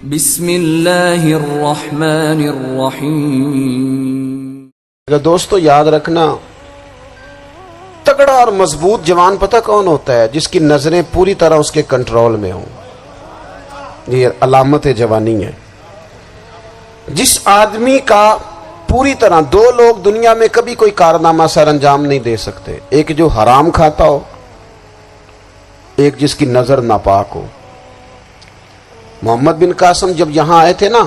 بسم اللہ الرحمن الرحیم۔ دوستو یاد رکھنا، تگڑا اور مضبوط جوان پتہ کون ہوتا ہے؟ جس کی نظریں پوری طرح اس کے کنٹرول میں ہوں۔ یہ علامت جوانی ہے۔ جس آدمی کا پوری طرح، دو لوگ دنیا میں کبھی کوئی کارنامہ سر انجام نہیں دے سکتے، ایک جو حرام کھاتا ہو، ایک جس کی نظر ناپاک ہو۔ محمد بن قاسم جب یہاں آئے تھے نا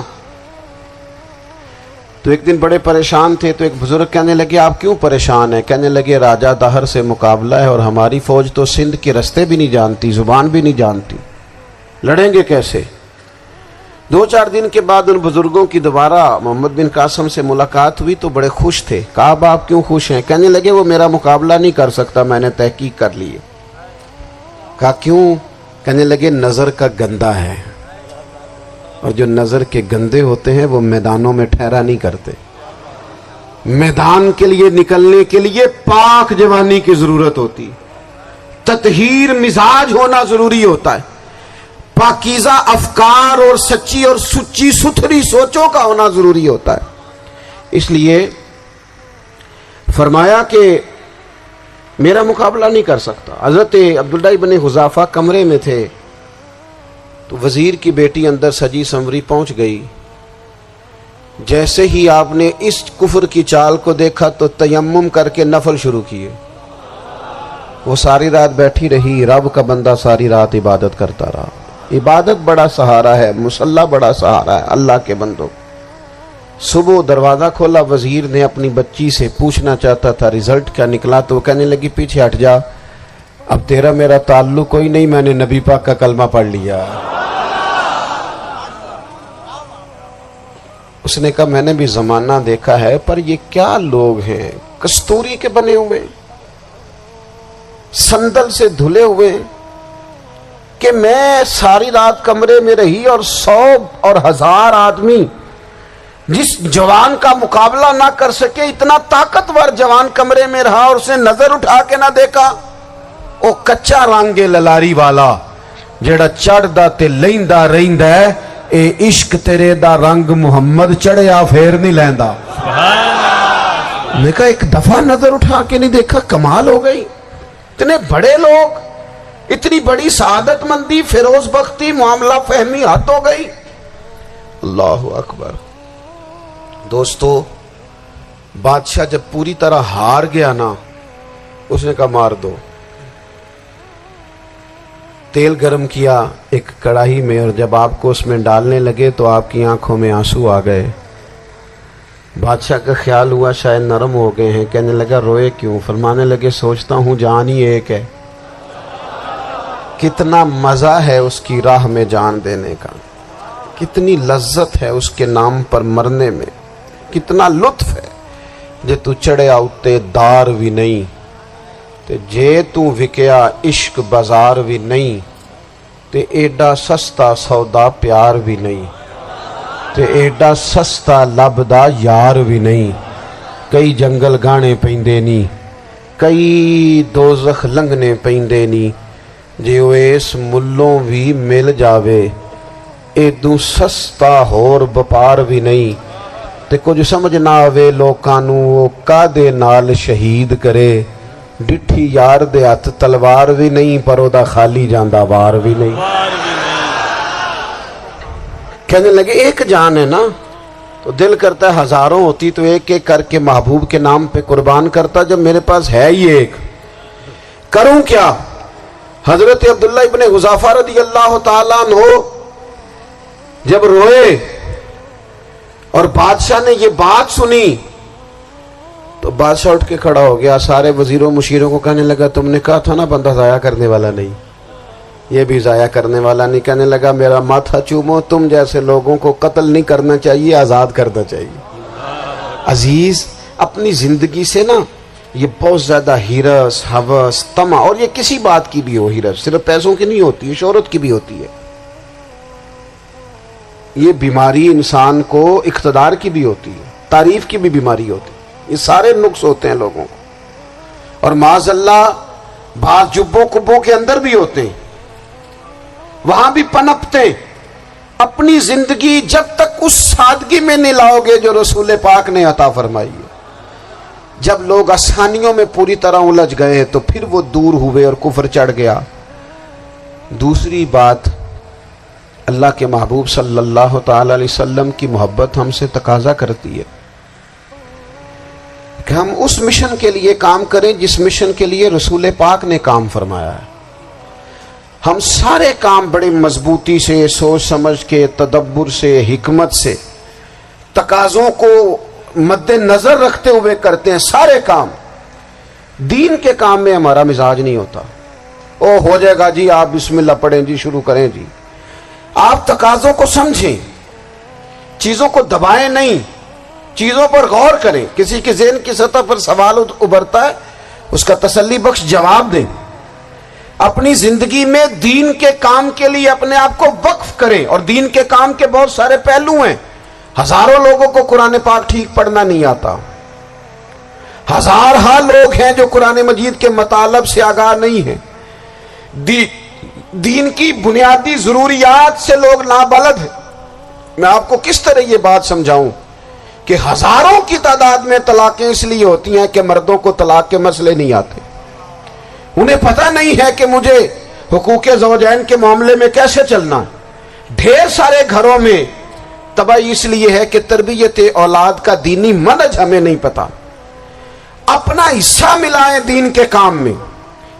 تو ایک دن بڑے پریشان تھے، تو ایک بزرگ کہنے لگے آپ کیوں پریشان ہیں؟ کہنے لگے راجہ دہر سے مقابلہ ہے اور ہماری فوج تو سندھ کے رستے بھی نہیں جانتی، زبان بھی نہیں جانتی، لڑیں گے کیسے؟ 2-4 دن کے بعد ان بزرگوں کی دوبارہ محمد بن قاسم سے ملاقات ہوئی تو بڑے خوش تھے۔ کہا آپ کیوں خوش ہیں؟ کہنے لگے وہ میرا مقابلہ نہیں کر سکتا، میں نے تحقیق کر لی ہے۔ کہا کیوں؟ کہنے لگے نظر کا گندہ ہے، اور جو نظر کے گندے ہوتے ہیں وہ میدانوں میں ٹھہرا نہیں کرتے۔ میدان کے لیے نکلنے کے لیے پاک جوانی کی ضرورت ہوتی، تطہیر مزاج ہونا ضروری ہوتا ہے، پاکیزہ افکار اور سچی اور سچی ستھری سوچوں کا ہونا ضروری ہوتا ہے۔ اس لیے فرمایا کہ میرا مقابلہ نہیں کر سکتا۔ حضرت عبداللہ ابن حذافہ کمرے میں تھے تو وزیر کی بیٹی اندر سجی سنوری پہنچ گئی۔ جیسے ہی آپ نے اس کفر کی چال کو دیکھا تو تیمم کر کے نفل شروع کیے۔ وہ ساری رات بیٹھی رہی، رب کا بندہ ساری رات عبادت کرتا رہا۔ عبادت بڑا سہارا ہے، مصلی بڑا سہارا ہے اللہ کے بندوں۔ صبح دروازہ کھولا، وزیر نے اپنی بچی سے پوچھنا چاہتا تھا رزلٹ کیا نکلا، تو وہ کہنے لگی پیچھے ہٹ جا، اب تیرا میرا تعلق کوئی نہیں، میں نے نبی پاک کا کلمہ پڑھ لیا۔ اس نے کہا میں نے بھی زمانہ دیکھا ہے، پر یہ کیا لوگ ہیں، کستوری کے بنے ہوئے، سندل سے دھلے ہوئے، کہ میں ساری رات کمرے میں رہی اور 100 اور 1000 آدمی جس جوان کا مقابلہ نہ کر سکے، اتنا طاقتور جوان کمرے میں رہا اور اس نے نظر اٹھا کے نہ دیکھا۔ او کچا رنگ للاری والا جڑا چڑھدا تے لیندا رہندا ہے، اے عشق تیرے دا رنگ محمد چڑھیا پھر نہیں لیندا۔ میں کہا ایک دفعہ نظر اٹھا کے نہیں دیکھا، کمال ہو گئی۔ اتنے بڑے لوگ، اتنی بڑی سعادت مندی، فیروز بختی، معاملہ فہمی حد ہو گئی۔ اللہ اکبر۔ دوستو بادشاہ جب پوری طرح ہار گیا نا، اس نے کہا مار دو۔ تیل گرم کیا ایک کڑاہی میں، اور جب آپ کو اس میں ڈالنے لگے تو آپ کی آنکھوں میں آنسو آ گئے۔ بادشاہ کا خیال ہوا شاید نرم ہو گئے ہیں، کہنے لگا روئے کیوں؟ فرمانے لگے سوچتا ہوں جان ہی ایک ہے، کتنا مزہ ہے اس کی راہ میں جان دینے کا، کتنی لذت ہے اس کے نام پر مرنے میں، کتنا لطف ہے۔ جے تو چڑھیا اتے دار بھی نہیں، تے جے تو وکیا عشق بازار بھی نہیں، تے ایڈا سستا سودا پیار بھی نہیں، تے ایڈا سستا لبدا یار بھی نہیں۔ کئی جنگل گانے پیندے نہیں، کئی دوزخ لنگنے پیندے نہیں، جے وہ اس ملوں بھی مل جاوے، ایدوں سستا ہور بپار بھی نہیں۔ تے کچھ سمجھ نہ آوے لوکانوں وہ کادے نال شہید کرے، ڈٹھی یار دے ہاتھ تلوار بھی نہیں، پر او دا خالی جاندہ وار بھی نہیں۔ کہنے لگے ایک جان ہے نا، تو دل کرتا ہے ہزاروں ہوتی تو ایک ایک کر کے محبوب کے نام پہ قربان کرتا، جب میرے پاس ہے ہی ایک، کروں کیا؟ حضرت عبداللہ ابن حذافہ رضی اللہ تعالیٰ عنہ جب روئے اور بادشاہ نے یہ بات سنی تو بادشاہ اٹھ کے کھڑا ہو گیا، سارے وزیروں مشیروں کو کہنے لگا تم نے کہا تھا نا بندہ ضائع کرنے والا نہیں، یہ بھی ضائع کرنے والا نہیں۔ کہنے لگا میرا ماتھا چومو، تم جیسے لوگوں کو قتل نہیں کرنا چاہیے، آزاد کرنا چاہیے۔ عزیز اپنی زندگی سے نا یہ بہت زیادہ ہرس، ہوس، طمع، اور یہ کسی بات کی بھی ہو، ہرس صرف پیسوں کی نہیں ہوتی ہے، شہرت کی بھی ہوتی ہے، یہ بیماری انسان کو اقتدار کی بھی ہوتی ہے، تعریف کی بھی بیماری ہوتی ہے، یہ سارے نقص ہوتے ہیں لوگوں کو، اور معاذ اللہ بعض جبوں کبوں کے اندر بھی ہوتے ہیں، وہاں بھی پنپتے اپنی زندگی جب تک اس سادگی میں نہیں لاؤ گے جو رسول پاک نے عطا فرمائی ہے. جب لوگ آسانیوں میں پوری طرح الجھ گئے تو پھر وہ دور ہوئے اور کفر چڑھ گیا. دوسری بات، اللہ کے محبوب صلی اللہ تعالی علیہ وسلم کی محبت ہم سے تقاضا کرتی ہے کہ ہم اس مشن کے لیے کام کریں جس مشن کے لیے رسول پاک نے کام فرمایا ہے. ہم سارے کام بڑے مضبوطی سے، سوچ سمجھ کے، تدبر سے، حکمت سے، تقاضوں کو مد نظر رکھتے ہوئے کرتے ہیں. سارے کام. دین کے کام میں ہمارا مزاج نہیں ہوتا. او ہو جائے گا جی، آپ بسم اللہ پڑھیں جی، شروع کریں جی. آپ تقاضوں کو سمجھیں، چیزوں کو دبائیں نہیں، چیزوں پر غور کریں. کسی کے ذہن کی سطح پر سوال ابھرتا ہے، اس کا تسلی بخش جواب دیں. اپنی زندگی میں دین کے کام کے لیے اپنے آپ کو وقف کریں. اور دین کے کام کے بہت سارے پہلو ہیں. ہزاروں لوگوں کو قرآن پاک ٹھیک پڑھنا نہیں آتا. ہزارہ لوگ ہیں جو قرآن مجید کے مطالب سے آگاہ نہیں ہیں. دین کی بنیادی ضروریات سے لوگ نابلد ہیں. میں آپ کو کس طرح یہ بات سمجھاؤں کہ ہزاروں کی تعداد میں طلاقیں اس لیے ہوتی ہیں کہ مردوں کو طلاق کے مسئلے نہیں آتے. انہیں پتہ نہیں ہے کہ مجھے حقوق زوجین کے معاملے میں کیسے چلنا. ڈھیر سارے گھروں میں تباہی اس لیے ہے کہ تربیت اولاد کا دینی منہج ہمیں نہیں پتا. اپنا حصہ ملائیں دین کے کام میں.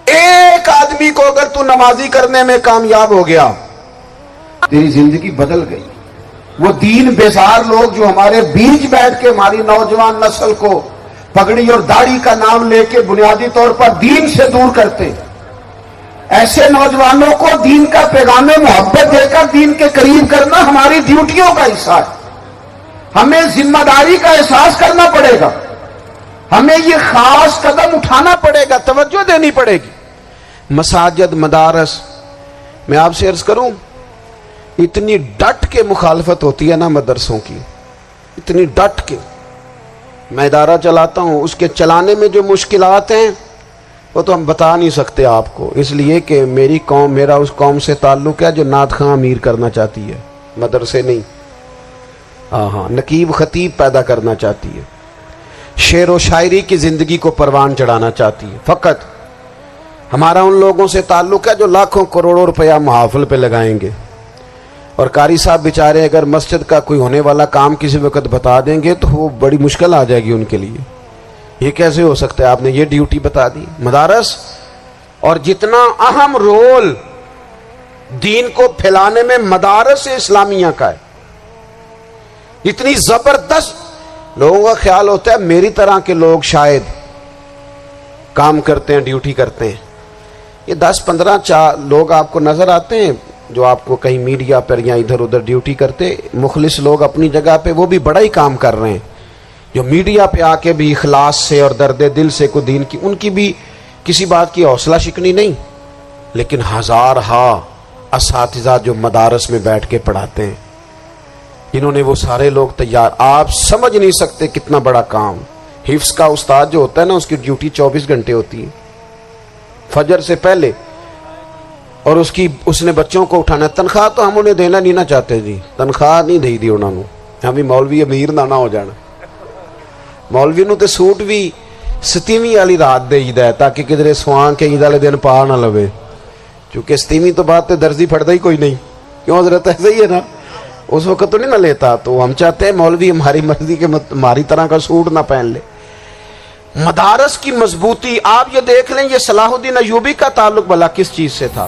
ایک آدمی کو اگر تو نمازی کرنے میں کامیاب ہو گیا، تیری زندگی بدل گئی. وہ دین بیزار لوگ جو ہمارے بیچ بیٹھ کے ہماری نوجوان نسل کو پگڑی اور داڑھی کا نام لے کے بنیادی طور پر دین سے دور کرتے، ایسے نوجوانوں کو دین کا پیغام محبت دے کر دین کے قریب کرنا ہماری ڈیوٹیوں کا حصہ ہے. ہمیں ذمہ داری کا احساس کرنا پڑے گا. ہمیں یہ خاص قدم اٹھانا پڑے گا، توجہ دینی پڑے گی. مساجد، مدارس، میں آپ سے عرض کروں، اتنی ڈٹ کے مخالفت ہوتی ہے نا مدرسوں کی، اتنی ڈٹ کے. میں ادارہ چلاتا ہوں، اس کے چلانے میں جو مشکلات ہیں وہ تو ہم بتا نہیں سکتے آپ کو، اس لیے کہ میری قوم، میرا اس قوم سے تعلق ہے جو نعت خواں امیر کرنا چاہتی ہے، مدرسے نہیں. ہاں، نقیب خطیب پیدا کرنا چاہتی ہے، شعر و شاعری کی زندگی کو پروان چڑھانا چاہتی ہے. فقط ہمارا ان لوگوں سے تعلق ہے جو لاکھوں کروڑوں روپیہ محافل پہ لگائیں گے. اور قاری صاحب بیچارے اگر مسجد کا کوئی ہونے والا کام کسی وقت بتا دیں گے تو وہ بڑی مشکل آ جائے گی ان کے لیے. یہ کیسے ہو سکتا ہے، آپ نے یہ ڈیوٹی بتا دی. مدارس، اور جتنا اہم رول دین کو پھیلانے میں مدارس اسلامیہ کا ہے، اتنی زبردست. لوگوں کا خیال ہوتا ہے میری طرح کے لوگ شاید کام کرتے ہیں، ڈیوٹی کرتے ہیں. یہ 10-15 لوگ آپ کو نظر آتے ہیں جو آپ کو کہیں میڈیا پر یا ادھر ادھر ڈیوٹی کرتے. مخلص لوگ اپنی جگہ پہ وہ بھی بڑا ہی کام کر رہے ہیں، جو میڈیا پہ آ کے بھی اخلاص سے اور درد دل سے کو دین کی، ان کی بھی کسی بات کی حوصلہ شکنی نہیں. لیکن ہزارہ اساتذہ جو مدارس میں بیٹھ کے پڑھاتے ہیں، انہوں نے وہ سارے لوگ تیار. آپ سمجھ نہیں سکتے کتنا بڑا کام. حفظ کا استاد جو ہوتا ہے نا، اس کی ڈیوٹی 24 گھنٹے ہوتی ہے فجر سے پہلے، اور اس نے بچوں کو اٹھانا. تنخواہ تو ہم انہیں دینا نہیں نہ چاہتے جی، تنخواہ نہیں دے دی انہوں نے. ہم بھی مولوی امیر نہ ہو جانا. مولوی نو تے سوٹ بھی 27ویں والی رات دے ہے تاکہ کدھر سوان کے عید والے دن پا نہ لوے، چونکہ 27ویں تو بعد تے درزی پھڑتا ہی کوئی نہیں. کیوں حضرت؟ ایسا ہی ہے نا، اس وقت تو نہیں نہ لیتا. تو ہم چاہتے ہیں مولوی ہماری مرضی کے ہماری طرح کا سوٹ نہ پہن لے. مدارس کی مضبوطی آپ یہ دیکھ لیں، یہ صلاح الدین ایوبی کا تعلق بھلا کس چیز سے تھا؟